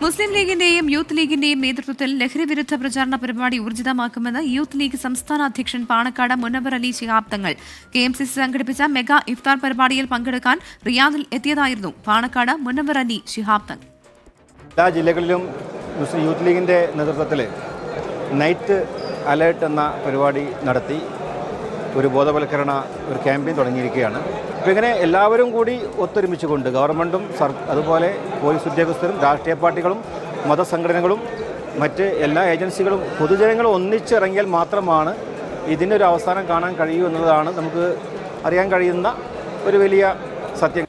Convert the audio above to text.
മുസ്ലിം ലീഗിന്റെയും youth ലീഗിന്റെയും നേതൃത്വത്തിൽ ലഹരിവിരുദ്ധ പ്രചാരണ പരിപാടി ഊർജിതമാക്കുമെന്ന് യൂത്ത് ലീഗ് സംസ്ഥാന അധ്യക്ഷൻ പാണക്കാട് മുനവ്വർ അലി ശിഹാബ് തങ്ങൾ KMCC സംഘടിപ്പിച്ച മെഗാ ഇഫ്താർ പരിപാടിയിൽ പങ്കെടുക്കാൻ റിയാദിൽ എത്തിയതായിരുന്നു പാണക്കാട് മുനവ്വർ അലി ശിഹാബ് തങ്ങൾ. എല്ലാ ജില്ലകളിലും മുസ്ലിം യൂത്ത് ലീഗിൻ്റെ നേതൃത്വത്തിൽ നൈറ്റ് അലേർട്ട് എന്ന പരിപാടി നടത്തി ഒരു ബോധവൽക്കരണ ക്യാമ്പയിൻ തുടങ്ങിയിരിക്കുകയാണ്. അപ്പോൾ ഇങ്ങനെ എല്ലാവരും കൂടി ഒത്തൊരുമിച്ചുകൊണ്ട് ഗവൺമെൻറ്റും അതുപോലെ പോലീസ് ഉദ്യോഗസ്ഥരും രാഷ്ട്രീയ പാർട്ടികളും മതസംഘടനകളും മറ്റ് എല്ലാ ഏജൻസികളും പൊതുജനങ്ങളും ഒന്നിച്ചിറങ്ങിയാൽ മാത്രമാണ് ഇതിനൊരു അവസാനം കാണാൻ കഴിയൂ എന്നതാണ് നമുക്ക് അറിയാൻ കഴിയുന്ന ഒരു വലിയ സത്യം.